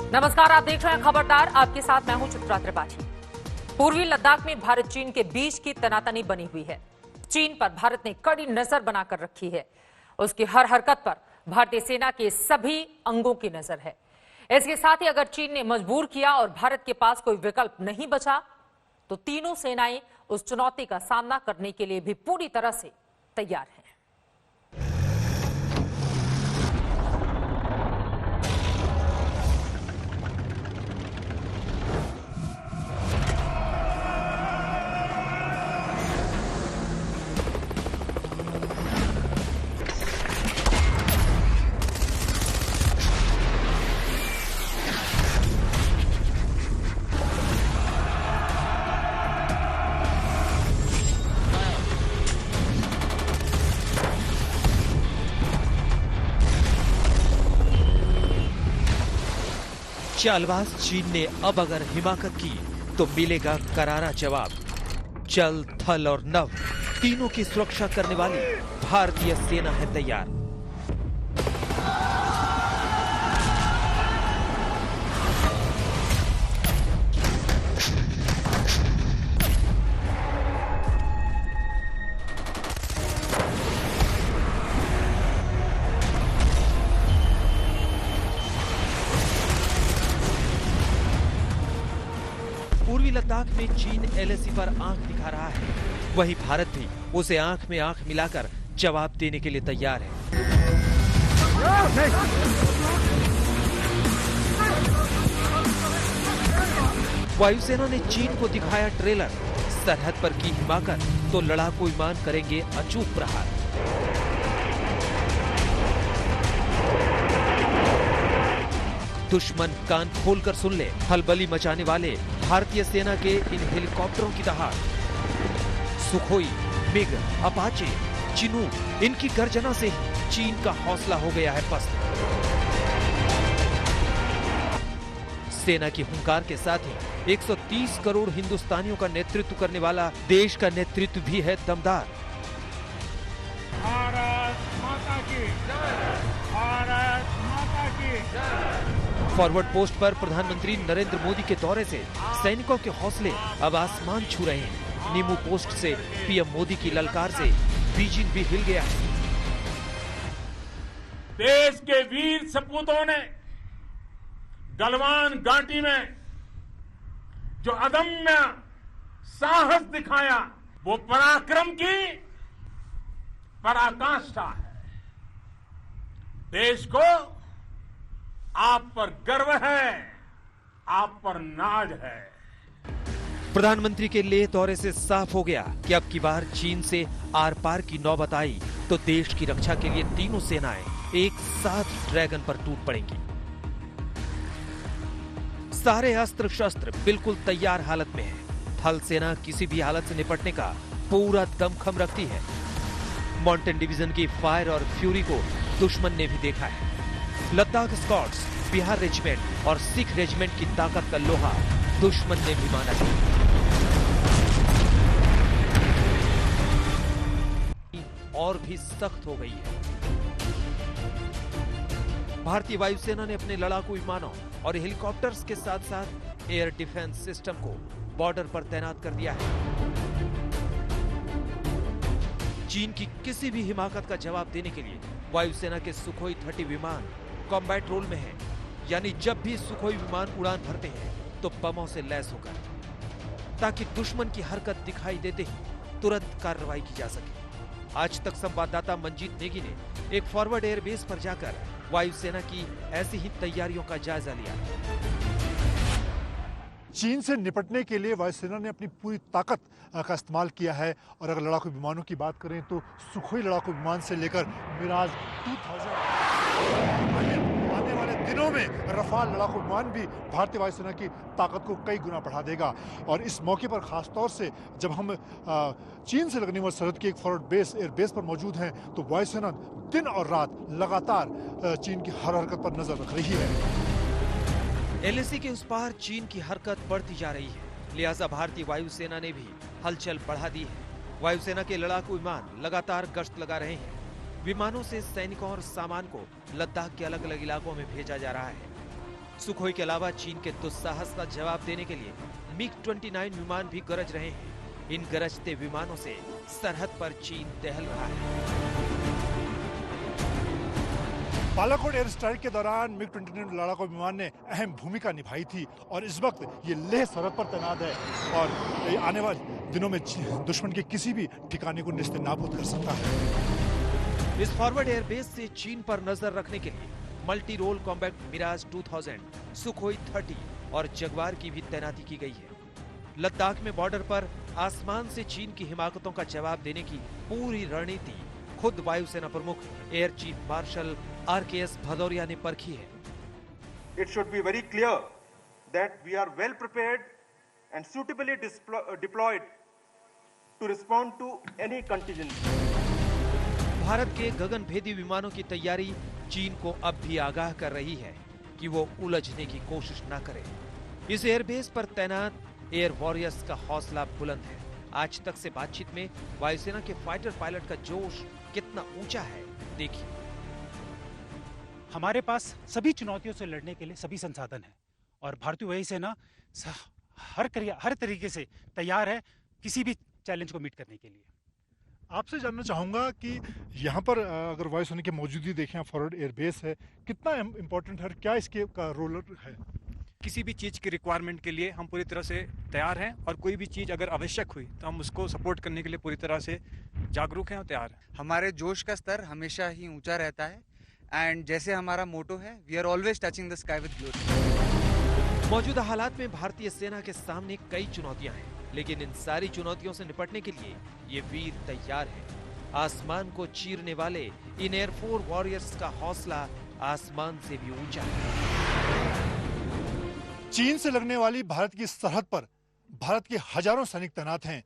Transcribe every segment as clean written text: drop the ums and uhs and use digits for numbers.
नमस्कार, आप देख रहे हैं खबरदार। आपके साथ मैं हूं चित्रा त्रिपाठी। पूर्वी लद्दाख में भारत चीन के बीच की तनातनी बनी हुई है। चीन पर भारत ने कड़ी नजर बनाकर रखी है। उसकी हर हरकत पर भारतीय सेना के सभी अंगों की नजर है। इसके साथ ही अगर चीन ने मजबूर किया और भारत के पास कोई विकल्प नहीं बचा तो तीनों सेनाएं उस चुनौती का सामना करने के लिए भी पूरी तरह से तैयार हैं। चालबाज चीन ने अब अगर हिमाकत की तो मिलेगा करारा जवाब। जल, थल और नभ तीनों की सुरक्षा करने वाली भारतीय सेना है तैयार। पूर्वी लद्दाख में चीन एलएसी पर आंख दिखा रहा है, वहीं भारत भी उसे आंख में आंख मिलाकर जवाब देने के लिए तैयार है। वायुसेना ने चीन को दिखाया ट्रेलर। सरहद पर की हिमाकत तो लड़ाकू विमान करेंगे अचूक प्रहार। दुश्मन कान खोलकर सुन ले, खलबली मचाने वाले भारतीय सेना के इन हेलीकॉप्टरों की दहाड़। सुखोई, मिग, अपाचे, चिनूक, इनकी गर्जना से ही चीन का हौसला हो गया है पस्त। सेना की हुंकार के साथ ही 130 करोड़ हिंदुस्तानियों का नेतृत्व करने वाला देश का नेतृत्व भी है दमदार। भारत माता की जय, भारत माता की जय। फॉरवर्ड पोस्ट पर प्रधानमंत्री नरेंद्र मोदी के दौरे से सैनिकों के हौसले अब आसमान छू रहे हैं। नीमू पोस्ट से पीएम मोदी की ललकार से बीजिंग भी हिल गया है। देश के वीर सपूतों ने गलवान घाटी में जो अदम्य साहस दिखाया, वो पराक्रम की पराकाष्ठा है। देश को आप पर गर्व है, आप पर नाज है। प्रधानमंत्री के लेह दौरे से साफ हो गया कि अब की बार चीन से आर पार की नौबत आई तो देश की रक्षा के लिए तीनों सेनाएं एक साथ ड्रैगन पर टूट पड़ेंगी। सारे अस्त्र शस्त्र बिल्कुल तैयार हालत में है। थल सेना किसी भी हालत से निपटने का पूरा दमखम रखती है। माउंटेन डिवीजन की फायर और फ्यूरी को दुश्मन ने भी देखा है। लद्दाख स्कॉट्स, बिहार रेजिमेंट और सिख रेजिमेंट की ताकत का लोहा दुश्मन ने भी माना है। और भी सख्त हो गई है। भारतीय वायुसेना ने अपने लड़ाकू विमानों और हेलीकॉप्टर्स के साथ साथ एयर डिफेंस सिस्टम को बॉर्डर पर तैनात कर दिया है। चीन की किसी भी हिमाकत का जवाब देने के लिए वायुसेना के सुखोई 30 विमान कॉम्बैट रोल में है, यानी जब भी सुखोई विमान उड़ान भरते हैं तो बमों से लैस होकर, ताकि दुश्मन की हरकत दिखाई देते ही तुरंत कार्रवाई की जा सके। आज तक संवाददाता मंजीत नेगी ने एक फॉरवर्ड एयरबेस पर जाकर वायुसेना की ऐसी ही तैयारियों का जायजा लिया। चीन से निपटने के लिए वायुसेना ने अपनी पूरी ताकत का इस्तेमाल किया है। और अगर लड़ाकू विमानों की बात करें तो सुखोई लड़ाकू विमान से लेकर मिराज 2000 आने वाले दिनों में रफाल लड़ाकू विमान भी भारतीय वायुसेना की ताकत को कई गुना बढ़ा देगा। और इस मौके पर खासतौर से जब हम चीन से लगने वाली सरहद की एक फॉरवर्ड बेस एयरबेस पर मौजूद हैं तो वायुसेना दिन और रात लगातार चीन की हर हरकत पर नजर रख रही है। एलएसी के उस पार चीन की हरकत बढ़ती जा रही है, लिहाजा भारतीय वायुसेना ने भी हलचल बढ़ा दी है। वायुसेना के लड़ाकू विमान लगातार गश्त लगा रहे हैं। विमानों से सैनिकों और सामान को लद्दाख के अलग अलग इलाकों में भेजा जा रहा है। सुखोई के अलावा चीन के दुस्साहस का जवाब देने के लिए MiG-29 विमान भी गरज रहे हैं। इन गरजते विमानों से सरहद पर चीन दहल रहा है। बालाकोट एयर स्ट्राइक के दौरान MiG-29 लड़ाकू विमान ने अहम भूमिका निभाई थी और इस वक्त ये लेह सरहद पर तैनात है और ये आने वाले दिनों में दुश्मन के किसी भी ठिकाने को नेस्तनाबूद कर सकता है। इस फॉरवर्ड एयरबेस से चीन पर नजर रखने के लिए multi role combat Mirage 2000, Sukhoi 30 और जगवार की भी तैनाती की गई है। लद्दाख में बॉर्डर पर आसमान से चीन की हिमाकतों का जवाब देने की पूरी रणनीति खुद वायुसेना प्रमुख air chief marshal RKS Bhadauria ने परखी है। It should be very clear that we are well prepared and suitably deployed to respond to any contingency. Bharat के गगनभेदी विमानों की तैयारी चीन को अब भी आगाह कर रही है कि वो उलझने की कोशिश न करे। इस एयरबेस पर तैनात एयर वॉरियर्स का हौसला बुलंद है। आज तक से बातचीत में वायुसेना के फाइटर पायलट का जोश कितना ऊंचा है, देखिए। हमारे पास सभी चुनौतियों से लड़ने के लिए सभी संसाधन हैं और भारतीय वायुसेना हर तरीके से तैयार है किसी भी चैलेंज को मीट करने के लिए। आपसे जानना चाहूंगा कि यहाँ पर अगर वायुसेना की मौजूदगी देखें, फॉरवर्ड एयरबेस है, कितना इम्पोर्टेंट है, क्या इसके का रोल है? किसी भी चीज़ की रिक्वायरमेंट के लिए हम पूरी तरह से तैयार हैं और कोई भी चीज़ अगर आवश्यक हुई तो हम उसको सपोर्ट करने के लिए पूरी तरह से जागरूक हैं और तैयार हैं। हमारे जोश का स्तर हमेशा ही ऊंचा रहता है एंड जैसे हमारा मोटो है, we are always touching the sky with glory. मौजूदा हालात में भारतीय सेना के सामने कई चुनौतियां हैं, लेकिन इन सारी चुनौतियों से निपटने के लिए ये वीर तैयार है। आसमान को चीरने वाले इन एयरफोर्स वॉरियर्स का हौसला आसमान से भी ऊंचा है। चीन से लगने वाली भारत की सरहद पर भारत के हजारों सैनिक तैनात हैं,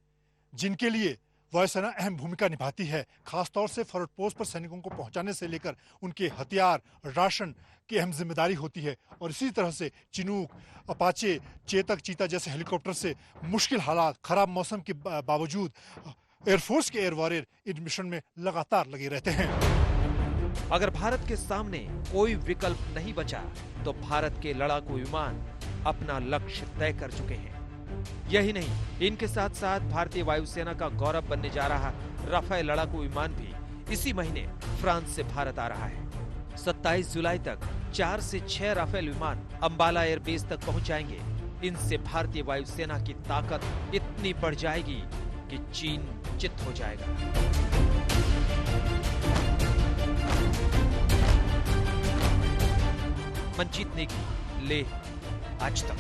जिनके लिए वायुसेना अहम भूमिका निभाती है। खासतौर से फॉरवर्ड पोस्ट पर सैनिकों को पहुंचाने से लेकर उनके हथियार, राशन की अहम जिम्मेदारी होती है और इसी तरह से चिनूक, अपाचे, चेतक, चीता जैसे हेलीकॉप्टर से मुश्किल हालात, खराब मौसम के बावजूद एयरफोर्स के एयर वॉरियर इन मिशन में लगातार लगे रहते हैं। अगर भारत के सामने कोई विकल्प नहीं बचा तो भारत के लड़ाकू विमान अपना लक्ष्य तय कर चुके हैं। यही नहीं, इनके साथ साथ भारतीय वायुसेना का गौरव बनने जा रहा राफेल लड़ाकू विमान भी इसी महीने फ्रांस से भारत आ रहा है। 27 जुलाई तक 4 से 6 राफेल विमान अंबाला एयरबेस तक पहुंच जाएंगे। इनसे भारतीय वायुसेना की ताकत इतनी बढ़ जाएगी कि चीन चित हो जाएगा। मनजीत नेगी, लेह, आज तक।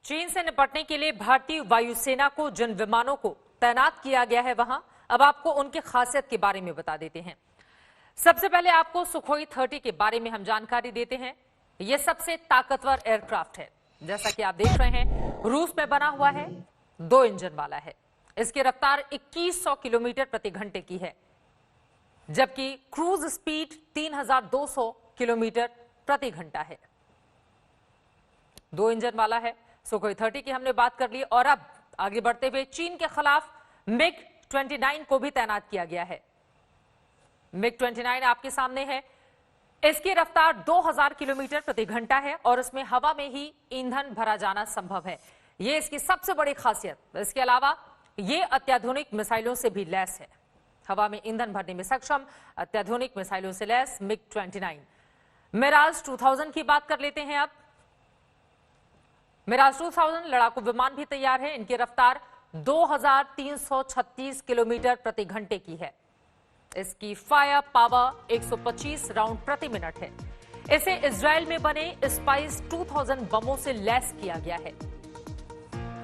चीन से निपटने के लिए भारतीय वायुसेना को जिन विमानों को तैनात किया गया है वहां अब आपको उनकी खासियत के बारे में बता देते हैं। सबसे पहले आपको सुखोई 30 के बारे में हम जानकारी देते हैं। यह सबसे ताकतवर एयरक्राफ्ट है। जैसा कि आप देख रहे हैं, रूस में बना हुआ है, 2 इंजन वाला है। इसकी रफ्तार 2100 किलोमीटर प्रति घंटे की है, जबकि क्रूज स्पीड 3200 किलोमीटर प्रति घंटा है। 2 इंजन वाला है। सुखोई 30 की हमने बात कर ली और अब आगे बढ़ते हुए चीन के खिलाफ MiG-29 को भी तैनात किया गया है। MiG-29 आपके सामने है। इसकी रफ्तार 2000 किलोमीटर प्रति घंटा है और इसमें हवा में ही ईंधन भरा जाना संभव है। यह इसकी सबसे बड़ी खासियत। इसके अलावा यह अत्याधुनिक मिसाइलों से भी लैस है। हवा में ईंधन भरने में सक्षम अत्याधुनिक मिसाइलों से लैस MiG-29। मिराज 2000 की बात कर लेते हैं अब। मिराज 2000 लड़ाकू विमान भी तैयार है। इनकी रफ्तार 2336 किलोमीटर प्रति घंटे की है। इसकी फायर पावर 125 राउंड प्रति मिनट है। इसे इजराइल में बने स्पाइस 2000 बमों से लैस किया गया है,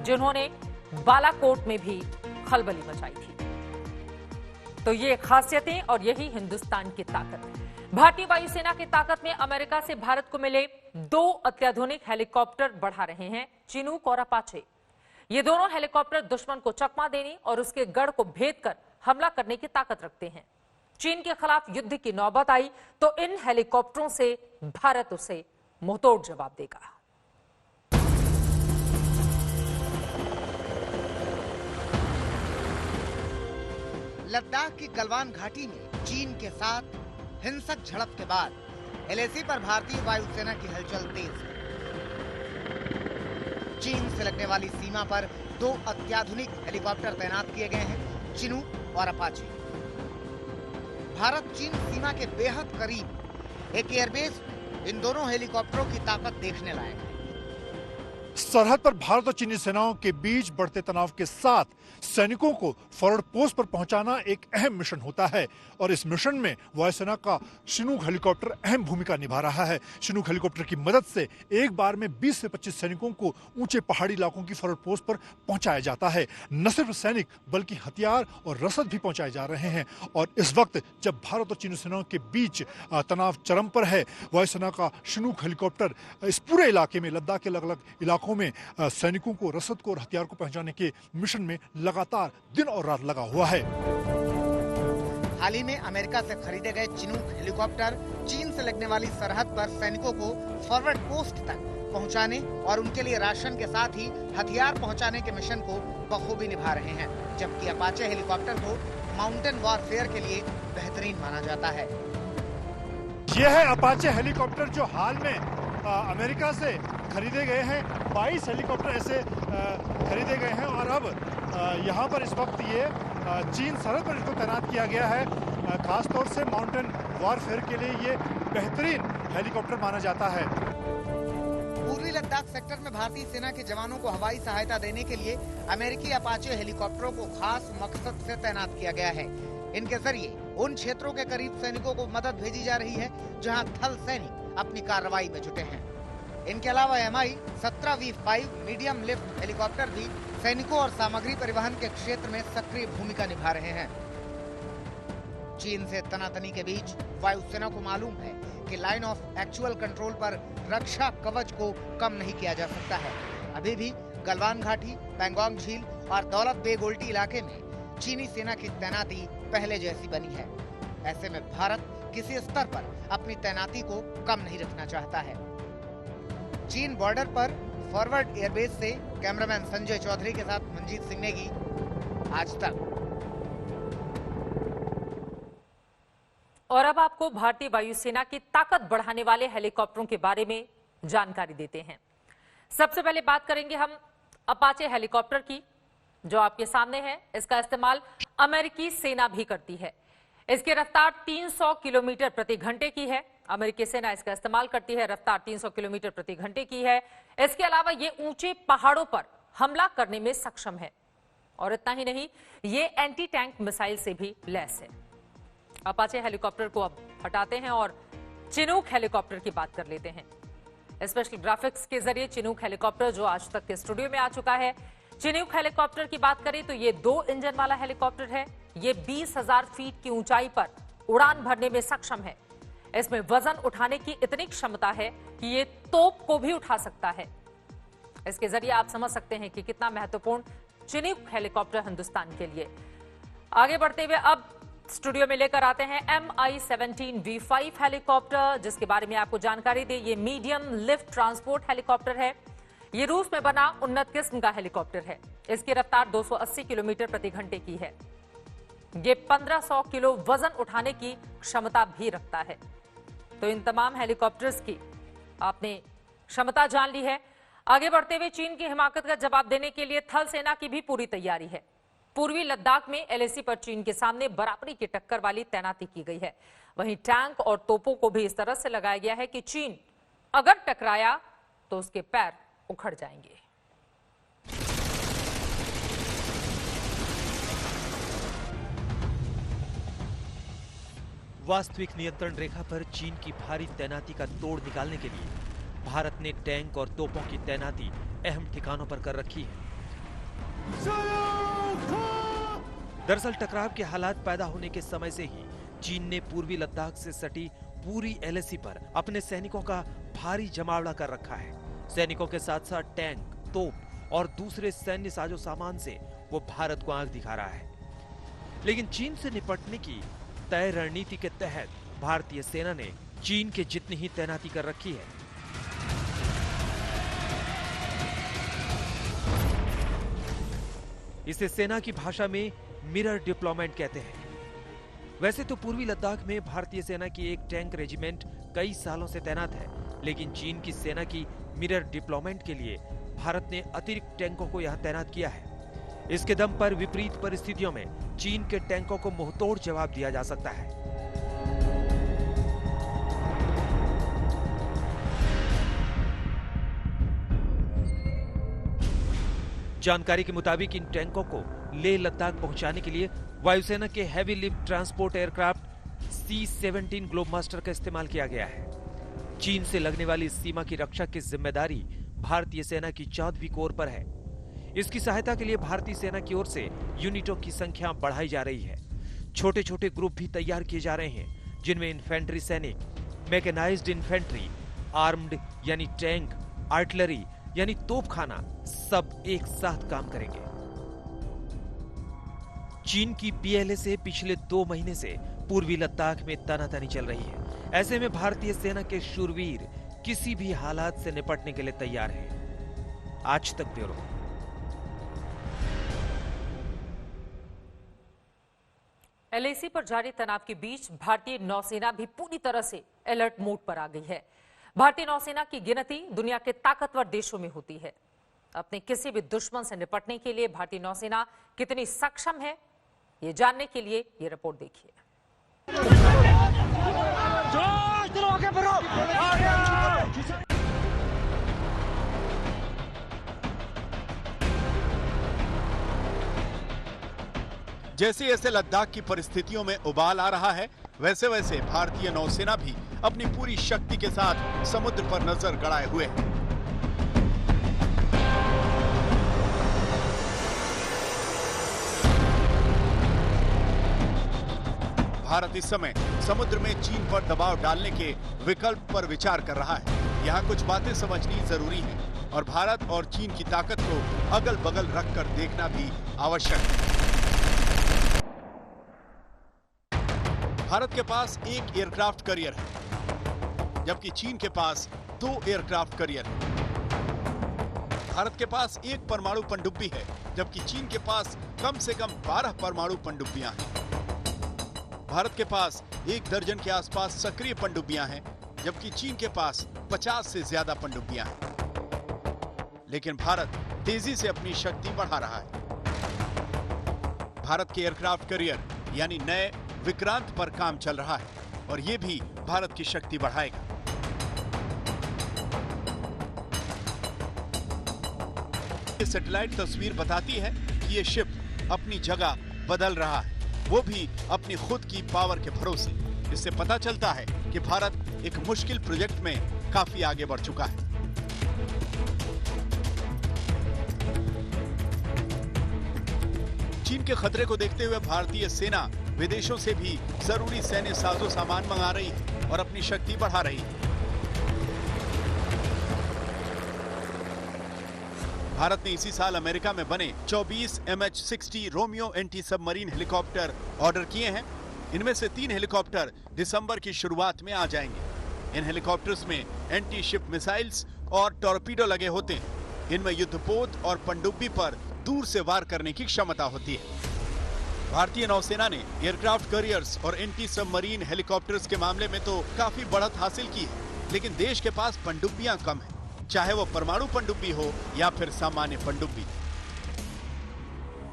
जिन्होंने बालाकोट में भी खलबली मचाई थी। तो ये खासियतें और यही हिंदुस्तान की ताकत है। भारतीय वायुसेना की ताकत में अमेरिका से भारत को मिले 2 अत्याधुनिक हेलीकॉप्टर बढ़ा रहे हैं, चिनूक और अपाचे। ये दोनों हेलीकॉप्टर दुश्मन को चकमा देने और उसके गढ़ को भेद कर हमला करने की ताकत रखते हैं। चीन के खिलाफ युद्ध की नौबत आई तो इन हेलीकॉप्टरों से भारत उसे मुंहतोड़ जवाब देगा। लद्दाख की गलवान घाटी में चीन के साथ हिंसक झड़प के बाद एलएसी पर भारतीय वायुसेना की हलचल तेज है। चीन से लगने वाली सीमा पर 2 अत्याधुनिक हेलीकॉप्टर तैनात किए गए हैं, चिनूक और अपाचे। भारत चीन सीमा के बेहद करीब एक एयरबेस इन दोनों हेलीकॉप्टरों की ताकत देखने लायक है। सरहद पर भारत और चीनी सेनाओं के बीच बढ़ते तनाव के साथ सैनिकों को फॉरवर्ड पोस्ट पर पहुंचाना एक अहम मिशन होता है और इस मिशन में वायुसेना का चिनूक हेलीकॉप्टर अहम भूमिका निभा रहा है। चिनूक हेलीकॉप्टर की मदद से एक बार में 20 से 25 सैनिकों को ऊंचे पहाड़ी इलाकों की फॉरवर्ड पोस्ट पर पहुंचाया जाता है। न सिर्फ सैनिक बल्कि हथियार और रसद भी पहुंचाए जा रहे हैं और इस वक्त जब भारत और चीनी सेनाओं के बीच तनाव चरम पर है, वायुसेना का चिनूक हेलीकॉप्टर इस पूरे इलाके में, लद्दाख के अलग अलग इलाकों में सैनिकों को रसद को और हथियार को पहुंचाने के मिशन में लगातार दिन और रात लगा हुआ है। हाल ही में अमेरिका से खरीदे गए चिनूक हेलीकॉप्टर चीन से लगने वाली सरहद पर सैनिकों को फॉरवर्ड पोस्ट तक पहुंचाने और उनके लिए राशन के साथ ही हथियार पहुंचाने के मिशन को बखूबी निभा रहे हैं, जबकि अपाचे हेलीकॉप्टर को माउंटेन वॉरफेयर के लिए बेहतरीन माना जाता है। यह है अपाचे हेलीकॉप्टर जो हाल में अमेरिका से खरीदे गए हैं। 22 हेलीकॉप्टर ऐसे खरीदे गए हैं और अब यहाँ पर इस वक्त ये चीन सरहद पर इसको तैनात किया गया है। खासतौर से माउंटेन वॉरफेयर के लिए ये बेहतरीन हेलीकॉप्टर माना जाता है। पूर्वी लद्दाख सेक्टर में भारतीय सेना के जवानों को हवाई सहायता देने के लिए अमेरिकी अपाचे हेलीकॉप्टरों को खास मकसद से तैनात किया गया है। इनके जरिए उन क्षेत्रों के करीब सैनिकों को मदद भेजी जा रही है जहां थल सैनिक अपनी कार्रवाई में जुटे हैं। इनके अलावा Mi-17V5 मीडियम लिफ्ट हेलीकॉप्टर भी सैनिकों और सामग्री परिवहन के क्षेत्र में सक्रिय भूमिका निभा रहे हैं। चीन से तनातनी के बीच वायुसेना को मालूम है कि लाइन ऑफ एक्चुअल कंट्रोल पर रक्षा कवच को कम नहीं किया जा सकता है। अभी भी गलवान घाटी, पैंगोंग झील और दौलत बेग उल्टी इलाके में चीनी सेना की तैनाती पहले जैसी बनी है। ऐसे में भारत किसी स्तर पर अपनी तैनाती को कम नहीं रखना चाहता है। चीन बॉर्डर पर फॉरवर्ड एयरबेस से कैमरामैन संजय चौधरी के साथ मंजीत सिंह नेगी, आज तक। और अब आपको भारतीय वायुसेना की ताकत बढ़ाने वाले हेलीकॉप्टरों के बारे में जानकारी देते हैं। सबसे पहले बात करेंगे हम अपाचे हेलीकॉप्टर की, जो आपके सामने है। इसका इस्तेमाल अमेरिकी सेना भी करती है। इसकी रफ्तार 300 किलोमीटर प्रति घंटे की है। अमेरिकी सेना इसका इस्तेमाल करती है। रफ्तार 300 किलोमीटर प्रति घंटे की है। इसके अलावा ये ऊंचे पहाड़ों पर हमला करने में सक्षम है और इतना ही नहीं, ये एंटी टैंक मिसाइल से भी लैस है। अपाचे हेलीकॉप्टर को अब हटाते हैं और चिनूक हेलीकॉप्टर की बात कर लेते हैं। स्पेशल ग्राफिक्स के जरिए चिनूक हेलीकॉप्टर जो आज तक के स्टूडियो में आ चुका है। चिनूक हेलीकॉप्टर की बात करें तो ये 2 इंजन वाला हेलीकॉप्टर है। ये 20,000 फीट की ऊंचाई पर उड़ान भरने में सक्षम है। इसमें वजन उठाने की इतनी क्षमता है कि ये तोप को भी उठा सकता है। इसके जरिए आप समझ सकते हैं कि कितना महत्वपूर्ण चिनूक हेलीकॉप्टर हिंदुस्तान के लिए। आगे बढ़ते हुए अब स्टूडियो में लेकर आते हैं Mi-17V5 हेलीकॉप्टर, जिसके बारे में आपको जानकारी दे। ये मीडियम लिफ्ट ट्रांसपोर्ट हेलीकॉप्टर है। ये रूस में बना उन्नत किस्म का हेलीकॉप्टर है। इसकी रफ्तार 280 किलोमीटर प्रति घंटे की है। ये 1500 किलो वजन उठाने की क्षमता भी रखता है। तो इन तमाम हेलीकॉप्टर्स की आपने क्षमता जान ली है। आगे बढ़ते हुए चीन की हिमाकत का जवाब देने के लिए थल सेना की भी पूरी तैयारी है। पूर्वी लद्दाख में एलएसी पर चीन के सामने बराबरी की टक्कर वाली तैनाती की गई है। वहीं टैंक और तोपों को भी इस तरह से लगाया गया है कि चीन अगर टकराया तो उसके पैर उखड़ जाएंगे। वास्तविक नियंत्रण रेखा पर चीन की भारी तैनाती का तोड़ निकालने के लिए भारत ने टैंक और तोपों की तैनाती अहम ठिकानों पर कर रखी है। दरअसल टकराव के हालात पैदा होने के समय से ही चीन ने पूर्वी लद्दाख से सटी पूरी एलएसी पर अपने सैनिकों का भारी जमावड़ा कर रखा है। सैनिकों के साथ साथ टैंक, तोप और दूसरे सैन्य साजो सामान से वो भारत को आंख दिखा रहा है। लेकिन चीन से निपटने की तय रणनीति के तहत भारतीय सेना ने चीन के जितनी ही तैनाती कर रखी है। इसे सेना की भाषा में मिरर डिप्लॉयमेंट कहते हैं। वैसे तो पूर्वी लद्दाख में भारतीय सेना की एक टैंक रेजिमेंट कई सालों से तैनात है, लेकिन चीन की सेना की मिरर डिप्लॉयमेंट के लिए भारत ने अतिरिक्त टैंकों को यहां तैनात किया है। इसके दम पर विपरीत परिस्थितियों में चीन के टैंकों को मुंहतोड़ जवाब दिया जा सकता है। जानकारी के मुताबिक इन टैंकों को लेह लद्दाख पहुंचाने के लिए वायुसेना के heavy lift transport aircraft C-17 Globemaster का इस्तेमाल किया गया है। चीन से लगने वाली इस सीमा की रक्षा की जिम्मेदारी भारतीय सेना की 14वीं कोर पर है। इसकी सहायता के लिए भारतीय सेना की ओर से यूनिटों की संख्या बढ़ाई जा रही है। छोटे छोटे ग्रुप भी तैयार किए जा रहे हैं, जिनमें इन्फेंट्री सैनिक, मैकेनाइज्ड इन्फेंट्री, आर्म्ड यानी टैंक, आर्टिलरी यानी तोपखाना सब एक साथ काम करेंगे। चीन की PLA से पिछले 2 महीने से पूर्वी लद्दाख में तनातनी चल रही है। ऐसे में भारतीय सेना के शूरवीर किसी भी हालात से निपटने के लिए तैयार हैं। आज तक ब्यूरो। LAC पर जारी तनाव के बीच भारतीय नौसेना भी पूरी तरह से अलर्ट मोड पर आ गई है। भारतीय नौसेना की गिनती दुनिया के ताकतवर देशों में होती है। अपने किसी भी दुश्मन से निपटने के लिए भारतीय नौसेना कितनी सक्षम है, ये जानने के लिए ये रिपोर्ट देखिए। जैसे जैसे लद्दाख की परिस्थितियों में उबाल आ रहा है, वैसे वैसे भारतीय नौसेना भी अपनी पूरी शक्ति के साथ समुद्र पर नजर गड़ाए हुए है। भारत इस समय समुद्र में चीन पर दबाव डालने के विकल्प पर विचार कर रहा है। यहाँ कुछ बातें समझनी जरूरी है और भारत और चीन की ताकत को अगल बगल रखकर देखना भी आवश्यक है। भारत के पास एक एयरक्राफ्ट कैरियर है, जबकि चीन के पास 2 एयरक्राफ्ट कैरियर है। भारत के पास एक परमाणु पनडुब्बी है, जबकि चीन के पास कम से कम 12 परमाणु पनडुब्बियां हैं। भारत के पास 1 दर्जन के आसपास सक्रिय पनडुब्बियां हैं, जबकि चीन के पास 50 से ज्यादा पनडुब्बियां हैं। लेकिन भारत तेजी से अपनी शक्ति बढ़ा रहा है। भारत के एयरक्राफ्ट कैरियर यानी नए विक्रांत पर काम चल रहा है और यह भी भारत की शक्ति बढ़ाएगा। ये सैटेलाइट तस्वीर बताती है कि यह शिप अपनी जगह बदल रहा है, वो भी अपनी खुद की पावर के भरोसे। इससे पता चलता है कि भारत एक मुश्किल प्रोजेक्ट में काफी आगे बढ़ चुका है। चीन के खतरे को देखते हुए भारतीय सेना विदेशों से भी जरूरी सैन्य साजो सामान मंगा रही है और अपनी शक्ति बढ़ा रही है। भारत ने इसी साल अमेरिका में बने 24 MH-60 Romeo anti submarine helicopter order किए हैं। इनमें से 3 हेलीकॉप्टर दिसंबर की शुरुआत में आ जाएंगे। इन हेलीकॉप्टर्स में एंटी शिप मिसाइल्स और टॉर्पीडो लगे होते हैं। इनमें युद्धपोत और पनडुब्बी पर दूर से वार करने की क्षमता होती है। भारतीय नौसेना ने एयरक्राफ्ट कैरियर्स और एंटी सबमरीन हेलीकॉप्टर्स के मामले में तो काफी बढ़त हासिल की है, लेकिन देश के पास पनडुब्बियां कम हैं, चाहे वो परमाणु पनडुब्बी हो या फिर सामान्य पनडुब्बी।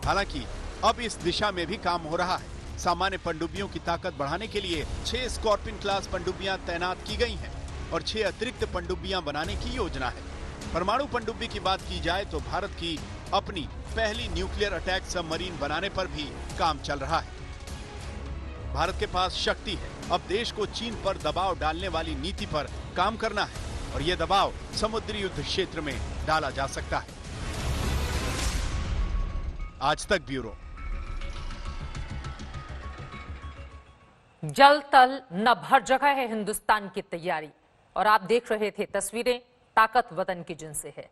हालांकि अब इस दिशा में भी काम हो रहा है। सामान्य पनडुब्बियों की ताकत बढ़ाने के लिए 6 स्कॉर्पियन क्लास पनडुब्बियां तैनात की गई हैं और 6 अतिरिक्त पनडुब्बियां बनाने की योजना है। परमाणु पनडुब्बी की बात की जाए तो भारत की अपनी पहली न्यूक्लियर अटैक सबमरीन बनाने पर भी काम चल रहा है। भारत के पास शक्ति है। अब देश को चीन पर दबाव डालने वाली नीति पर काम करना है और यह दबाव समुद्री युद्ध क्षेत्र में डाला जा सकता है। आज तक ब्यूरो। जल थल नभ हर जगह है हिंदुस्तान की तैयारी और आप देख रहे थे तस्वीरें ताकत वतन की जिनसे है।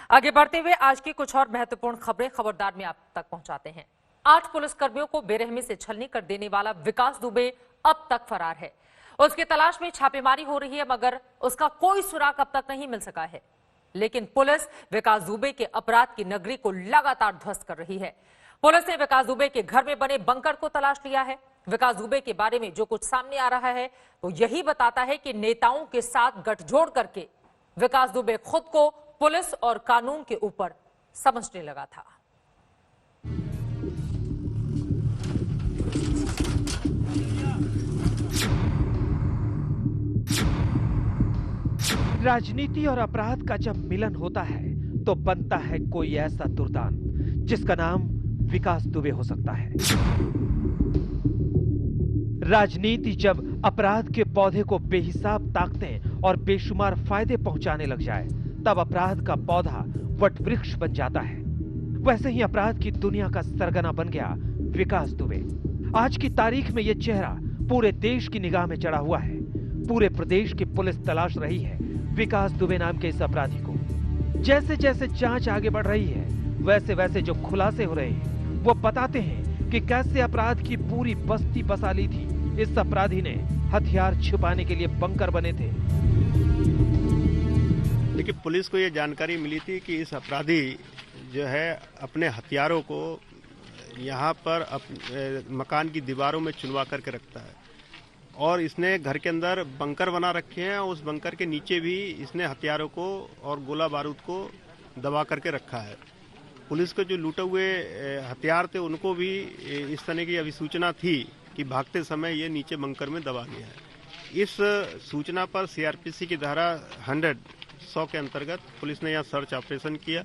आगे बढ़ते हुए आज की कुछ और महत्वपूर्ण खबरें खबरदार में आप तक पहुंचाते हैं। 8 पुलिसकर्मियों को बेरहमी से छलनी कर देने वाला विकास दुबे अब तक फरार है। उसकी तलाश में छापेमारी हो रही है, मगर उसका कोई सुराग अब तक नहीं मिल सका है। लेकिन पुलिस विकास दुबे के अपराध की नगरी को लगातार ध्वस्त कर रही है। पुलिस ने विकास दुबे के घर में बने बंकर को तलाश लिया है। विकास दुबे के बारे में जो कुछ सामने आ रहा है तो यही बताता है कि नेताओं के साथ गठजोड़ करके विकास दुबे खुद को पुलिस और कानून के ऊपर समझने लगा था। राजनीति और अपराध का जब मिलन होता है तो बनता है कोई ऐसा दुर्दान जिसका नाम विकास दुबे हो सकता है। राजनीति जब अपराध के पौधे को बेहिसाब ताकतें और बेशुमार फायदे पहुंचाने लग जाए तब अपराध का पौधा वटवृक्ष बन जाता है। वैसे ही अपराध की दुनिया का सरगना बन गया विकास दुबे। आज की तारीख में यह चेहरा पूरे देश की निगाह में चढ़ा हुआ है। पूरे प्रदेश की पुलिस तलाश रही है विकास दुबे नाम के इस अपराधी को। जैसे जैसे जांच आगे बढ़ रही है वैसे वैसे जो खुलासे हो रहे हैं वो बताते हैं कि कैसे अपराध की पूरी बस्ती बसा ली थी इस अपराधी ने। हथियार छुपाने के लिए बंकर बने थे। देखिए, पुलिस को यह जानकारी मिली थी कि इस अपराधी जो है अपने हथियारों को यहाँ पर मकान की दीवारों में चुनवा करके रखता है और इसने घर के अंदर बंकर बना रखे हैं। उस बंकर के नीचे भी इसने हथियारों को और गोला बारूद को दबा करके रखा है। पुलिस को जो लूटे हुए हथियार थे उनको भी इस तरह की अभिसूचना थी कि भागते समय ये नीचे बंकर में दबा गया है। इस सूचना पर सीआरपीसी की धारा 100 के अंतर्गत पुलिस ने यहाँ सर्च ऑपरेशन किया।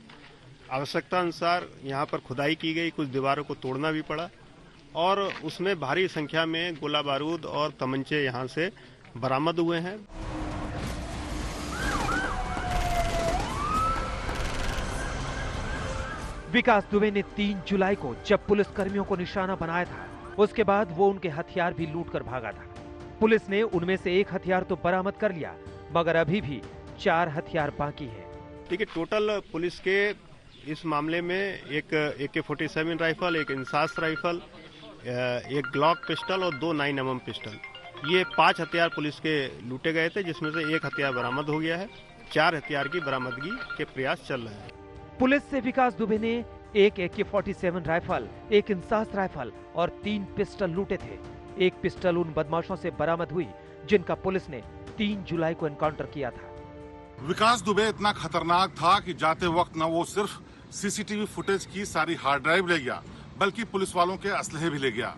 आवश्यकता अनुसार यहाँ पर खुदाई की गई, कुछ दीवारों को तोड़ना भी पड़ा और उसमें भारी संख्या में गोला बारूद और तमंचे यहाँ से बरामद हुए हैं। विकास दुबे ने 3 जुलाई को जब पुलिस कर्मियों को निशाना बनाया था उसके बाद वो उनके हथियार भी लूट कर भागा था। पुलिस ने उनमें से एक हथियार तो बरामद कर लिया मगर अभी भी 4 हथियार बाकी हैं। देखिए, टोटल पुलिस के इस मामले में एक AK-47 राइफल, एक इंसास राइफल, एक ग्लॉक पिस्टल और 2 9mm पिस्टल, ये 5 हथियार पुलिस के लूटे गए थे जिसमें से एक हथियार बरामद हो गया है। 4 हथियार की बरामदगी के प्रयास चल रहे हैं। पुलिस से विकास दुबे ने एक AK-47 राइफल, एक इंसास राइफल और 3 पिस्टल लूटे थे। एक पिस्टल उन बदमाशों से बरामद हुई जिनका पुलिस ने 3 जुलाई को एनकाउंटर किया था। विकास दुबे इतना खतरनाक था कि जाते वक्त न वो सिर्फ सीसीटीवी फुटेज की सारी हार्ड ड्राइव ले गया बल्कि पुलिस वालों के असलहे भी ले गया।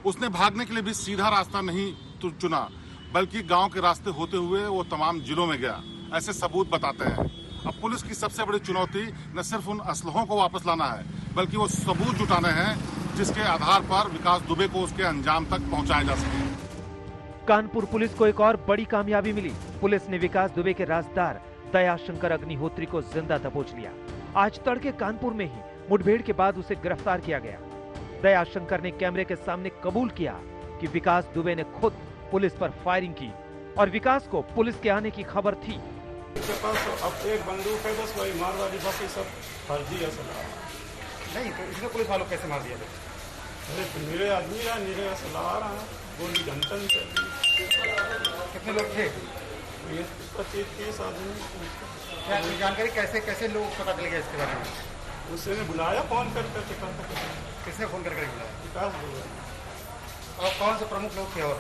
उसने भागने के लिए भी सीधा रास्ता नहीं चुना बल्कि गांव के रास्ते होते हुए वो तमाम जिलों में गया। ऐसे सबूत बताते हैं। अब पुलिस की सबसे बड़ी चुनौती न सिर्फ उन असलहों को वापस लाना है बल्कि वो सबूत जुटाने हैं जिसके आधार पर विकास दुबे को उसके अंजाम तक पहुंचाया जा सके। कानपुर पुलिस को एक और बड़ी कामयाबी मिली। पुलिस ने विकास दुबे के राजदार दयाशंकर अग्निहोत्री को जिंदा दबोच लिया। आज तड़के कानपुर में ही मुठभेड़ के बाद उसे गिरफ्तार किया गया। दयाशंकर ने कैमरे के सामने कबूल किया कि विकास दुबे ने खुद पुलिस पर फायरिंग की और विकास को पुलिस के आने की खबर थी। इसके पास अब एक बंदूक है, बस वही मार वाली, बाकी सब फर्जी है। नहीं तो इसने पुलिस वालों कैसे मार दिया? अरे मेरे आदमी रहा, मेरे असला आ रहा है, गोली घंटा नहीं चल रही। कितने लोग थे? 25-30 आदमी। क्या जानकारी कैसे लोग पता चल गया इसके बारे में? उसने बुलाया फोन करके। किसने फोन करके बुलाया? विकास दुबे। और कौन से प्रमुख लोग थे? और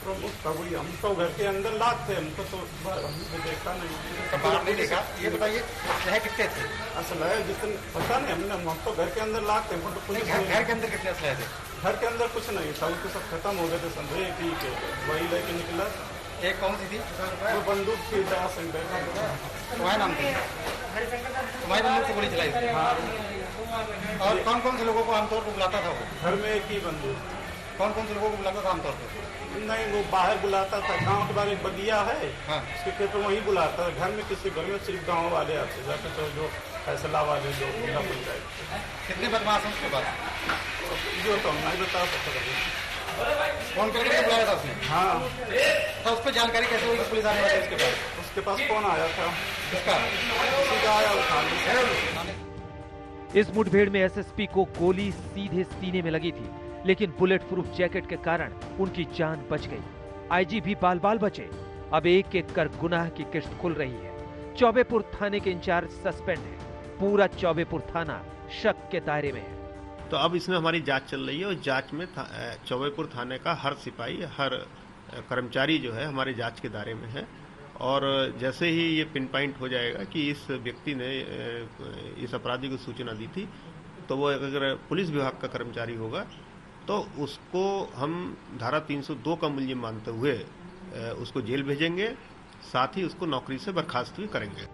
प्रमुख कबूली हम तो घर के अंदर लाद थे, हमको तो हमने देखा नहीं। बाहर नहीं देखा। ये बताइए है कितने थे? असल है जितने पता नहीं, हम तो घर के अंदर लाद थे। तो पुलिस घर के अंदर कितने असलहे थे? घर के अंदर कुछ नहीं था, उनको सब खत्म हो गए थे। समझे ठीक है, वही लेके निकला। एक कौन सी थी? वो बंदूक थी। तुम्हारा नाम थी? तुम्हारी बंदूक से गोली चलाई थी? हाँ। और कौन कौन से लोगों को आमतौर पर बुलाता था वो? घर में एक ही बंदूक। कौन कौन से लोगों को बुलाता था आमतौर पर? नहीं, वो बाहर बुलाता था। गांव के बारे में बगिया है, हाँ। उसके खेत में वही बुलाता था। घर में किसी घर में सिर्फ गांव वाले आते जाते तो जो फैसला वाले जो जिला पंचायत। कितने बदमाश हैं उसके बाद? जो तो हम नहीं बता सकते। फोन करके बुलाया था उसने? हाँ। तो उस पर जानकारी कैसे हुई पुलिस आने वाली उसके पास? उसके पास कौन आया था? किसका? सीधा आया उठाने। इस मुठभेड़ में एसएसपी को गोली सीधे सीने में लगी थी लेकिन बुलेट प्रूफ जैकेट के कारण उनकी जान बच गई। आईजी भी बाल बाल बचे। अब एक एक कर गुनाह की किश्त खुल रही है। चौबेपुर थाने के इंचार्ज सस्पेंड है। पूरा चौबेपुर थाना शक के दायरे में है। तो अब इसमें हमारी जांच चल रही है और जांच में चौबेपुर थाने का हर सिपाही, हर कर्मचारी जो है हमारे जांच के दायरे में है। और जैसे ही ये पिन पॉइंट हो जाएगा कि इस व्यक्ति ने इस अपराधी को सूचना दी थी, तो वो अगर पुलिस विभाग का कर्मचारी होगा तो उसको हम धारा 302 का मुलजिम मानते हुए उसको जेल भेजेंगे, साथ ही उसको नौकरी से बर्खास्त भी करेंगे।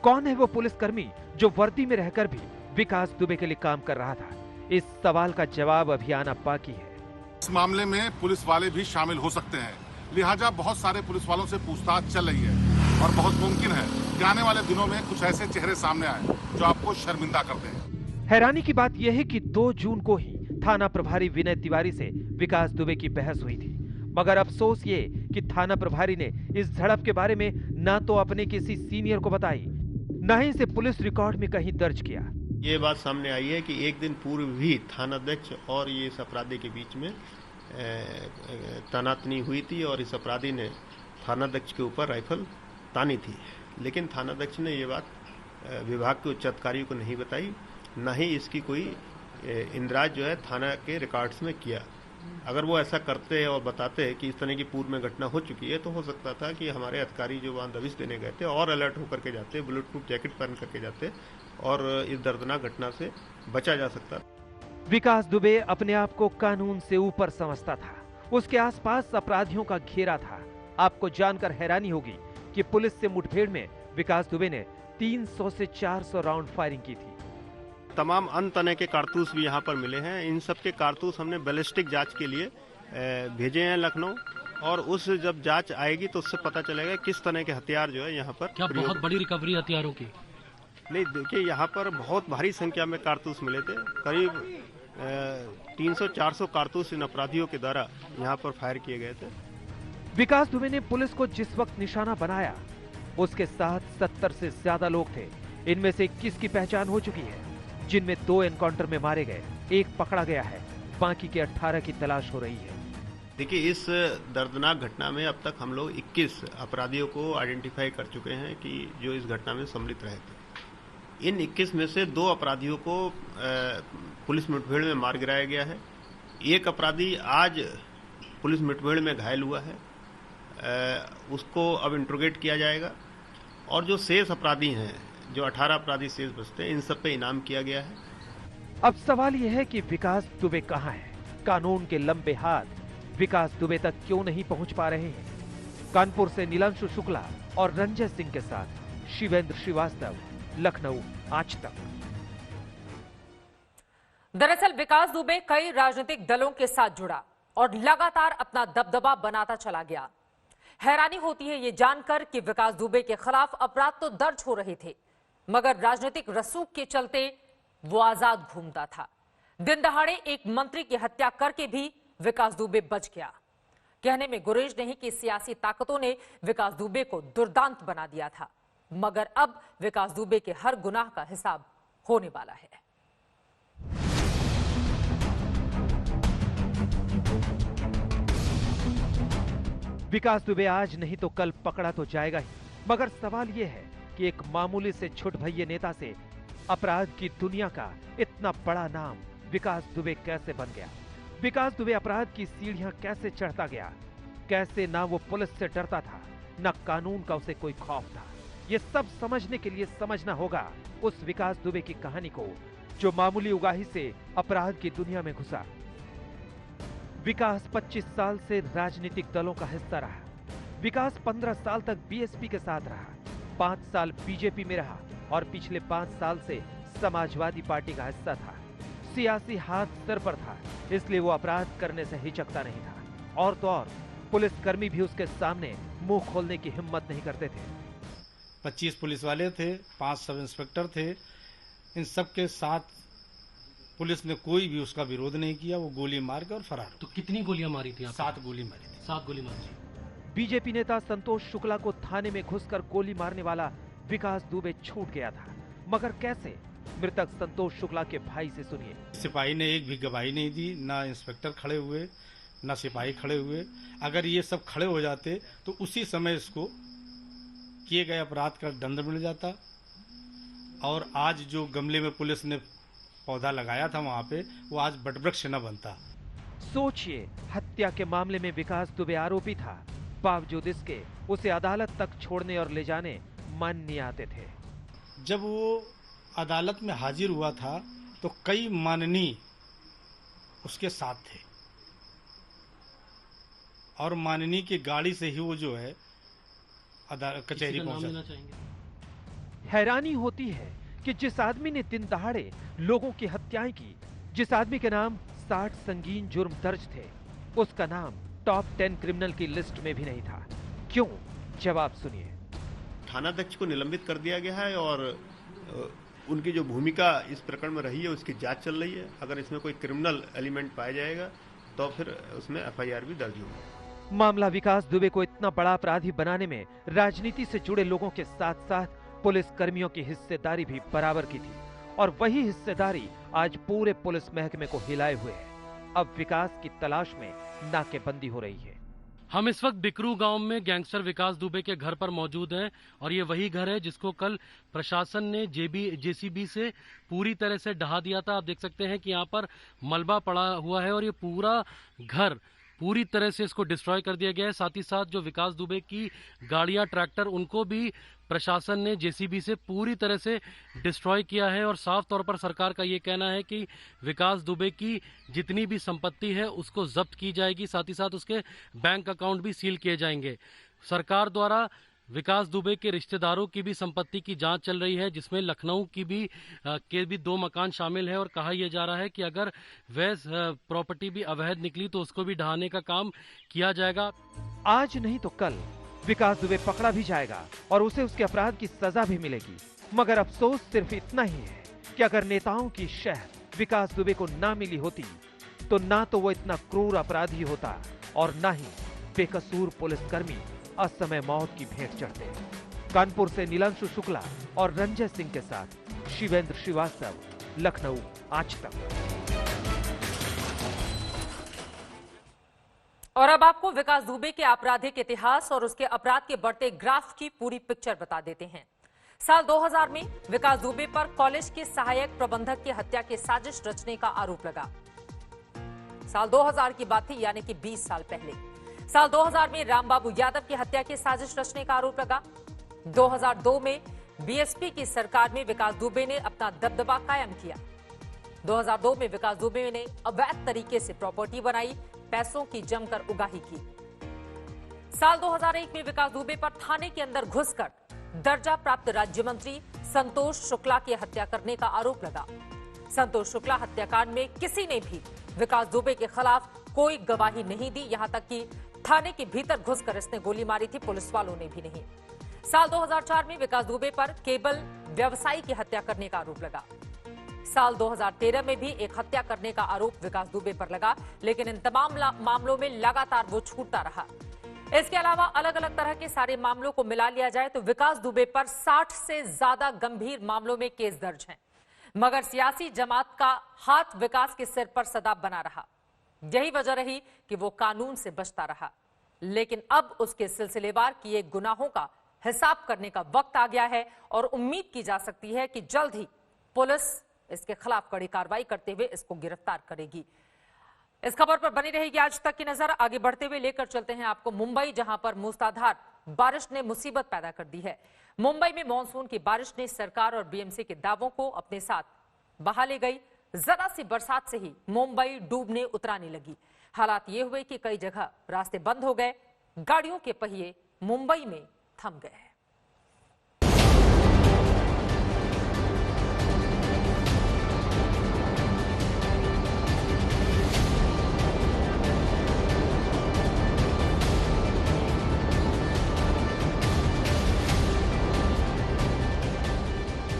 कौन है वो पुलिसकर्मी जो वर्दी में रहकर भी विकास दुबे के लिए काम कर रहा था? इस सवाल का जवाब अभी आना बाकी है। इस मामले में पुलिस वाले भी शामिल हो सकते हैं, लिहाजा बहुत सारे पुलिस वालों से पूछताछ चल रही है और बहुत मुमकिन है कि आने वाले दिनों में कुछ ऐसे चेहरे सामने आए जो आपको शर्मिंदा कर दें। हैरानी की बात यह है कि 2 जून को ही थाना प्रभारी विनय तिवारी से विकास दुबे की बहस हुई थी, मगर अफसोस ये कि थाना प्रभारी ने इस झड़प के बारे में ना तो अपने किसी सीनियर को बताई, न ही इसे पुलिस रिकॉर्ड में कहीं दर्ज किया। ये बात सामने आई है कि एक दिन पूर्व भी थानाध्यक्ष और ये इस अपराधी के बीच में तनातनी हुई थी और इस अपराधी ने थानाध्यक्ष के ऊपर राइफल तानी थी, लेकिन थानाध्यक्ष ने ये बात विभाग के उच्च अधिकारियों को नहीं बताई, न ही इसकी कोई इंदराज जो है थाना के रिकॉर्ड्स में किया। अगर वो ऐसा करते और बताते कि इस तरह की पूर्व में घटना हो चुकी है, तो हो सकता था कि हमारे अधिकारी जो वहाँ दबिश देने गए थे और अलर्ट होकर के जाते, बुलेट प्रूफ जैकेट पहन करके जाते और इस दर्दनाक घटना से बचा जा सकता। विकास दुबे अपने आप को कानून से ऊपर समझता था, उसके आसपास अपराधियों का घेरा था। आपको जानकर हैरानी होगी कि पुलिस से मुठभेड़ में विकास दुबे ने 300 से 400 राउंड फायरिंग की थी। तमाम अन्य तरह के कारतूस भी यहाँ पर मिले हैं। इन सब के कारतूस हमने बैलिस्टिक जांच के लिए भेजे हैं लखनऊ, और उस जब जांच आएगी तो उससे पता चलेगा किस तरह के हथियार जो है यहाँ पर। क्या बहुत बड़ी रिकवरी हथियारों की? नहीं, देखिए यहाँ पर बहुत भारी संख्या में कारतूस मिले थे, करीब 300-400 कारतूस इन अपराधियों के द्वारा यहाँ पर फायर किए गए थे। विकास दुबे ने पुलिस को जिस वक्त निशाना बनाया, उसके साथ 70 से ज्यादा लोग थे। इनमें से 21 की पहचान हो चुकी है, जिनमें 2 एनकाउंटर में मारे गए, 1 पकड़ा गया है, बाकी के 18 की तलाश हो रही है। देखिए, इस दर्दनाक घटना में अब तक हम लोग 21 अपराधियों को आइडेंटिफाई कर चुके हैं कि जो इस घटना में सम्मिलित रहे थे। इन 21 में से 2 अपराधियों को पुलिस मुठभेड़ में मार गिराया गया है। 1 अपराधी आज पुलिस मुठभेड़ में घायल हुआ है, उसको अब इंट्रोगेट किया जाएगा। और जो शेष अपराधी हैं, जो 18 अपराधी शेष बचते हैं, इन सब पे इनाम किया गया है। अब सवाल यह है कि विकास दुबे कहां है? कानून के लंबे हाथ विकास दुबे तक क्यों नहीं पहुंच पा रहे हैं? कानपुर से नीलांशु शुक्ला और रंजय सिंह के साथ शिवेंद्र श्रीवास्तव, लखनऊ, आज तक। दरअसल विकास दुबे कई राजनीतिक दलों के साथ जुड़ा और लगातार अपना दबदबा बनाता चला गया। हैरानी होती है ये जानकर कि विकास दुबे के खिलाफ अपराध तो दर्ज हो रहे थे, मगर राजनीतिक रसूख के चलते वो आजाद घूमता था। दिन दहाड़े एक मंत्री की हत्या करके भी विकास दुबे बच गया। कहने में गुरेज नहीं कि सियासी ताकतों ने विकास दुबे को दुर्दांत बना दिया था, मगर अब विकास दुबे के हर गुनाह का हिसाब होने वाला है। विकास दुबे आज नहीं तो कल पकड़ा तो जाएगा ही, मगर सवाल यह है कि एक मामूली से छुटभइये नेता से अपराध की दुनिया का इतना बड़ा नाम विकास दुबे कैसे बन गया? विकास दुबे अपराध की सीढ़ियां कैसे चढ़ता गया? कैसे ना वो पुलिस से डरता था, ना कानून का उसे कोई खौफ था? ये सब समझने के लिए समझना होगा उस विकास दुबे की कहानी को, जो मामूली उगाही से अपराध की दुनिया में घुसा। विकास 25 साल से राजनीतिक दलों का हिस्सा रहा। विकास 15 साल तक बीएसपी के साथ रहा, 5 साल बीजेपी में रहा और पिछले 5 साल से समाजवादी पार्टी का हिस्सा था। सियासी हाथ सिर पर था, इसलिए वो अपराध करने से हिचकता नहीं था। और तो और पुलिसकर्मी भी उसके सामने मुंह खोलने की हिम्मत नहीं करते थे। 25 पुलिस वाले थे, 5 सब इंस्पेक्टर थे, इन सब के साथ पुलिस ने कोई भी उसका विरोध नहीं किया। वो गोली मार के और फरार। तो कितनी गोलियां मारी थी? 7 गोली मारी थी। 7 गोली मारी थी। बीजेपी नेता संतोष शुक्ला को थाने में घुसकर गोली मारने वाला विकास दुबे छूट गया था, मगर कैसे? मृतक संतोष शुक्ला के भाई से सुनिए। सिपाही ने एक भी गवाही नहीं दी, ना इंस्पेक्टर खड़े हुए, ना सिपाही खड़े हुए। अगर ये सब खड़े हो जाते तो उसी समय इसको किए गए अपराध का दंड मिल जाता। और आज जो गमले में पुलिस ने पौधा लगाया था वहाँ पे, वो आज बटवृक्ष न बनता। सोचिए, हत्या के मामले में विकास दुबे आरोपी था, बावजूद इसके उसे अदालत तक छोड़ने और ले जाने मन नहीं आते थे। जब वो अदालत में हाजिर हुआ था तो कई माननीय उसके साथ थे और माननीय की गाड़ी से ही वो जो है कचहरी पहुंचा। हैरानी होती है कि जिस आदमी ने दिन दहाड़े लोगों की हत्याएं की, जिस आदमी के नाम 60 संगीन जुर्म दर्ज थे, उसका नाम टॉप 10 क्रिमिनल की लिस्ट में भी नहीं था। क्यों? जवाब सुनिए। थानाध्यक्ष को निलंबित कर दिया गया है और उनकी जो भूमिका इस प्रकरण में रही है उसकी जांच चल रही है। अगर इसमें कोई क्रिमिनल एलिमेंट पाया जाएगा तो फिर उसमें एफआईआर भी दर्ज होगी। मामला विकास दुबे को इतना बड़ा अपराधी बनाने में राजनीति से जुड़े लोगों के साथ साथ पुलिस कर्मियों की हिस्सेदारी भी बराबर की थी, और वही हिस्सेदारी आज पूरे पुलिस महकमे को हिलाए हुए है। अब विकास की तलाश में नाकेबंदी हो रही है। हम इस वक्त बिकरू गांव में गैंगस्टर विकास दुबे के घर पर मौजूद हैं और ये वही घर है जिसको कल प्रशासन ने जेसीबी से पूरी तरह से ढहा दिया था। आप देख सकते हैं कि यहाँ पर मलबा पड़ा हुआ है और ये पूरा घर पूरी तरह से इसको डिस्ट्रॉय कर दिया गया है। साथ ही साथ जो विकास दुबे की गाड़ियां, ट्रैक्टर, उनको भी प्रशासन ने जेसीबी से पूरी तरह से डिस्ट्रॉय किया है और साफ तौर पर सरकार का ये कहना है कि विकास दुबे की जितनी भी संपत्ति है उसको जब्त की जाएगी, साथ ही साथ उसके बैंक अकाउंट भी सील किए जाएंगे। सरकार द्वारा विकास दुबे के रिश्तेदारों की भी संपत्ति की जांच चल रही है, जिसमें लखनऊ की भी 2 मकान शामिल है और कहा यह जा रहा है कि अगर वह प्रॉपर्टी भी अवैध निकली तो उसको भी ढहाने का काम किया जाएगा। आज नहीं तो कल विकास दुबे पकड़ा भी जाएगा और उसे उसके अपराध की सजा भी मिलेगी। मगर अफसोस सिर्फ इतना ही है कि अगर नेताओं की शहर विकास दुबे को ना मिली होती तो ना तो वो इतना क्रूर अपराधी होता और ना ही बेकसूर पुलिसकर्मी असमय मौत की भेंट चढ़ते। कानपुर से नीलांशु शुक्ला और रंजय सिंह के साथ शिवेंद्र श्रीवास्तव, लखनऊ, आज तक। और अब आपको विकास दुबे के आपराधिक इतिहास और उसके अपराध के बढ़ते ग्राफ की पूरी पिक्चर बता देते हैं। साल 2000 में विकास दुबे पर कॉलेज के सहायक प्रबंधक की हत्या की साजिश रचने का आरोप लगा। साल 2000 की बात थी, यानी कि 20 साल पहले। साल 2000 में रामबाबू यादव की हत्या की साजिश रचने का आरोप लगा। 2002 में बीएसपी की सरकार में विकास दुबे ने अपना दबदबा कायम किया। 2002 में विकास दुबे ने अवैध तरीके से प्रॉपर्टी बनाई, पैसों की जमकर उगाही की। साल 2001 में विकास दुबे पर थाने के अंदर घुसकर दर्जा प्राप्त राज्य मंत्री संतोष शुक्ला की हत्या करने का आरोप लगा। संतोष शुक्ला हत्याकांड में किसी ने भी विकास दुबे के खिलाफ कोई गवाही नहीं दी, यहां तक कि थाने के भीतर घुसकर इसने गोली मारी थी, पुलिस वालों ने भी नहीं। साल 2004 में विकास दुबे पर केबल व्यवसायी की हत्या करने का आरोप लगा। साल 2013 में भी एक हत्या करने का आरोप विकास दुबे पर लगा, लेकिन इन तमाम मामलों में लगातार वो छूटता रहा। इसके अलावा अलग अलग तरह के सारे मामलों को मिला लिया जाए तो विकास दुबे पर 60 से ज्यादा गंभीर मामलों में केस दर्ज हैं। मगर सियासी जमात का हाथ विकास के सिर पर सदा बना रहा। यही वजह रही कि वो कानून से बचता रहा। लेकिन अब उसके सिलसिलेवार किए गुनाहों का हिसाब करने का वक्त आ गया है और उम्मीद की जा सकती है कि जल्द ही पुलिस इसके खिलाफ कड़ी कार्रवाई करते हुए इसको गिरफ्तार करेगी। इस खबर पर बनी रहेगी आज तक की नजर। आगे बढ़ते हुए लेकर चलते हैं आपको मुंबई, जहां पर मूसलाधार बारिश ने मुसीबत पैदा कर दी है। मुंबई में मानसून की बारिश ने सरकार और बीएमसी के दावों को अपने साथ बहा ले गई। जरा सी बरसात से ही मुंबई डूबने उतराने लगी। हालात ये हुए कि कई जगह रास्ते बंद हो गए, गाड़ियों के पहिए मुंबई में थम गए।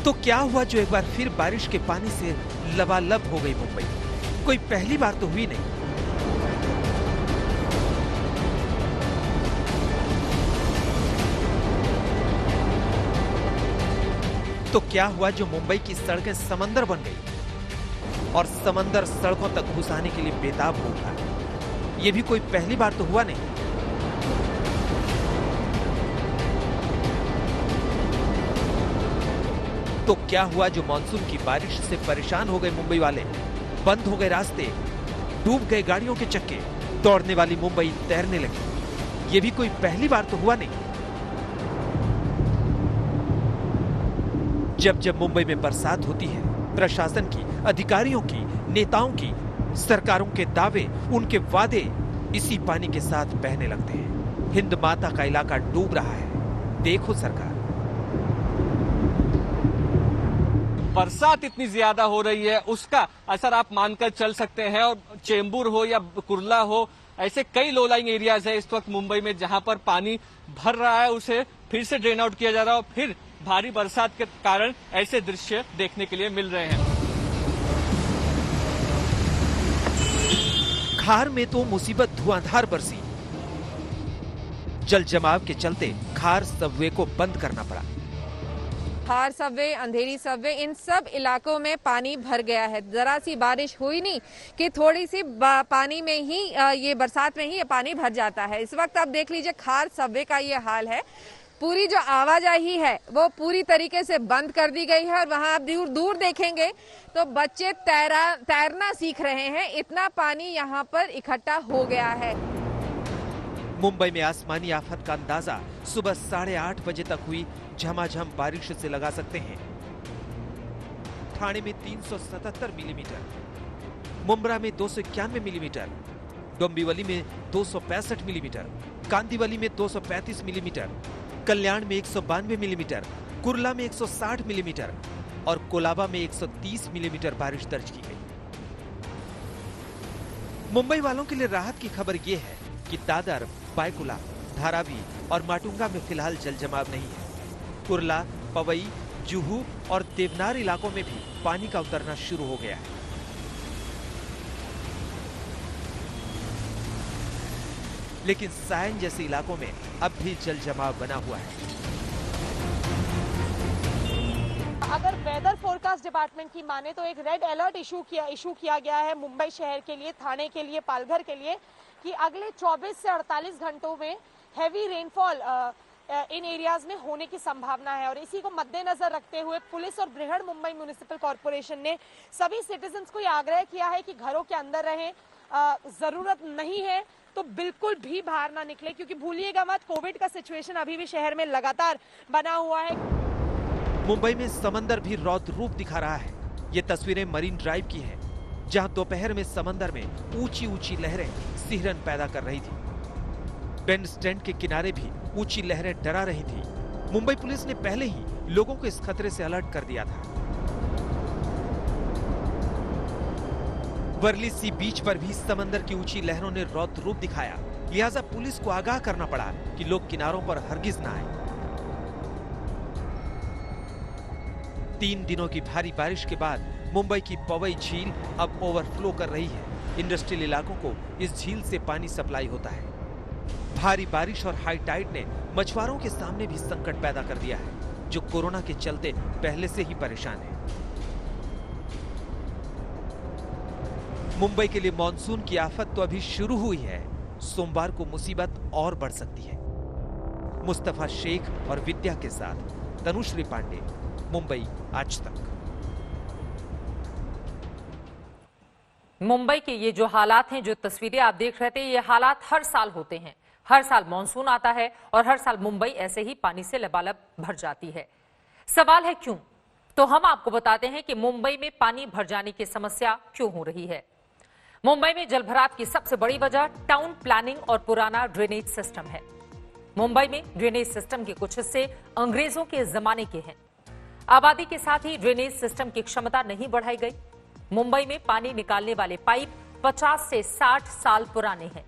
तो क्या हुआ जो एक बार फिर बारिश के पानी से लबालब हो गई मुंबई? कोई पहली बार तो हुई नहीं। तो क्या हुआ जो मुंबई की सड़कें समंदर बन गई और समंदर सड़कों तक घुस आने के लिए बेताब हो उठा? ये भी कोई पहली बार तो हुआ नहीं। तो तो क्या हुआ जो मानसून की बारिश से परेशान हो गए मुंबई वाले? बंद हो गए रास्ते, डूब गए गाड़ियों के चक्के, दौड़ने वाली मुंबई तैरने लगी। ये भी कोई पहली बार तो हुआ नहीं। जब जब मुंबई में बरसात होती है, प्रशासन की, अधिकारियों की, नेताओं की, सरकारों के दावे, उनके वादे इसी पानी के साथ बहने लगते हैं। हिंद माता का इलाका डूब रहा है, देखो सरकार। बरसात इतनी ज्यादा हो रही है, उसका असर आप मानकर चल सकते हैं। और चेंबूर हो या कुर्ला हो, ऐसे कई लो लाइंग एरियाज है इस वक्त मुंबई में जहां पर पानी भर रहा है, उसे फिर से ड्रेन आउट किया जा रहा है और फिर भारी बरसात के कारण ऐसे दृश्य देखने के लिए मिल रहे हैं। खार में तो मुसीबत धुआंधार बरसी। जल जमाव के चलते खार सबवे को बंद करना पड़ा। खार सबवे, अंधेरी सबवे, इन सब इलाकों में पानी भर गया है। जरा सी बारिश हुई नहीं कि थोड़ी सी पानी में ही ये बरसात में ही ये पानी भर जाता है। इस वक्त आप देख लीजिए खार सबवे का ये हाल है। पूरी जो आवाजाही है वो पूरी तरीके से बंद कर दी गई है और वहां आप दूर दूर देखेंगे तो बच्चे तैरना सीख रहे हैं, इतना पानी यहाँ पर इकट्ठा हो गया है। मुंबई में आसमानी आफत का अंदाजा सुबह 8:30 बजे तक हुई झमाझम बारिश से लगा सकते हैं। ठाणे में 377 मिलीमीटर, मुंब्रा में 291 मिलीमीटर, डोंबिवली में 265 मिलीमीटर, कांदिवली में 235 मिलीमीटर, कल्याण में 192 मिलीमीटर, कुर्ला में 160 मिलीमीटर और कोलाबा में 130 मिलीमीटर बारिश दर्ज की गई। मुंबई वालों के लिए राहत की खबर यह है कि दादर, बायकुला, धारावी और माटुंगा में फिलहाल जल जमाव नहीं है। कुर्ला, पवई, जुहू और देवनार इलाकों में भी पानी का उतरना शुरू हो गया है। लेकिन सायन जैसे इलाकों में अब भी जल जमाव बना हुआ है। अगर वेदर फोरकास्ट डिपार्टमेंट की माने तो एक रेड अलर्ट इशू किया गया है मुंबई शहर के लिए, थाने के लिए, पालघर के लिए कि अगले 24 से 48 घंटों में हैवी रेनफॉल इन एरियाज में होने की संभावना है। और इसी को मद्देनजर रखते हुए पुलिस और बृहड़ मुंबई म्युनिसिपल कॉर्पोरेशन ने सभी सिटीजन्स को यह आग्रह किया है कि घरों के अंदर रहें, जरूरत नहीं है तो बिल्कुल भी बाहर ना निकले, क्योंकि भूलिएगा मत कोविड का सिचुएशन अभी भी शहर में लगातार बना हुआ है। मुंबई में समंदर भी रौद्र रूप दिखा रहा है। ये तस्वीरें मरीन ड्राइव की हैं, जहां दोपहर में समंदर में ऊंची ऊंची लहरें सिहरन पैदा कर रही थी। बेंड स्टैंड के किनारे भी ऊंची लहरें डरा रही थी। मुंबई पुलिस ने पहले ही लोगों को इस खतरे से अलर्ट कर दिया था। वर्ली सी बीच पर भी समंदर की ऊंची लहरों ने रौद्र रूप दिखाया, लिहाजा पुलिस को आगाह करना पड़ा कि लोग किनारों पर हरगिज न आए। 3 दिनों की भारी बारिश के बाद मुंबई की पवई झील अब ओवरफ्लो कर रही है। इंडस्ट्रियल इलाकों को इस झील से पानी सप्लाई होता है। भारी बारिश और हाई टाइड ने मछुआरों के सामने भी संकट पैदा कर दिया है, जो कोरोना के चलते पहले से ही परेशान है। मुंबई के लिए मॉनसून की आफत तो अभी शुरू हुई है, सोमवार को मुसीबत और बढ़ सकती है। मुस्तफा शेख और विद्या के साथ तनुश्री पांडे, मुंबई आज तक। मुंबई के ये जो हालात हैं, जो तस्वीरें आप देख रहे थे, ये हालात हर साल होते हैं। हर साल मॉनसून आता है और हर साल मुंबई ऐसे ही पानी से लबालब भर जाती है। सवाल है क्यों? तो हम आपको बताते हैं कि मुंबई में पानी भर जाने की समस्या क्यों हो रही है। मुंबई में जलभराव की सबसे बड़ी वजह टाउन प्लानिंग और पुराना ड्रेनेज सिस्टम है। मुंबई में ड्रेनेज सिस्टम के कुछ हिस्से अंग्रेजों के जमाने के हैं। आबादी के साथ ही ड्रेनेज सिस्टम की क्षमता नहीं बढ़ाई गई। मुंबई में पानी निकालने वाले पाइप 50 से 60 साल पुराने हैं।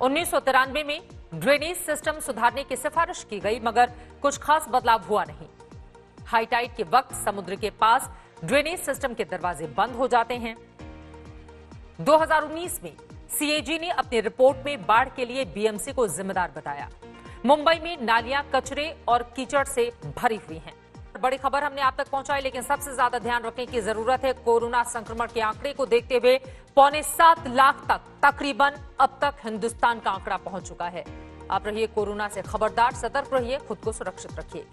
1993 में ड्रेनेज सिस्टम सुधारने की सिफारिश की गई, मगर कुछ खास बदलाव हुआ नहीं। हाई टाइड के वक्त समुद्र के पास ड्रेनेज सिस्टम के दरवाजे बंद हो जाते हैं। 2019 में सीएजी ने अपनी रिपोर्ट में बाढ़ के लिए बीएमसी को जिम्मेदार बताया। मुंबई में नालियां कचरे और कीचड़ से भरी हुई हैं। बड़ी खबर हमने आप तक पहुंचाई, लेकिन सबसे ज्यादा ध्यान रखने की जरूरत है। कोरोना संक्रमण के आंकड़े को देखते हुए 6.25 लाख तक तकरीबन अब तक हिंदुस्तान का आंकड़ा पहुंच चुका है। आप रहिए कोरोना से खबरदार, सतर्क रहिए, खुद को सुरक्षित रखिए।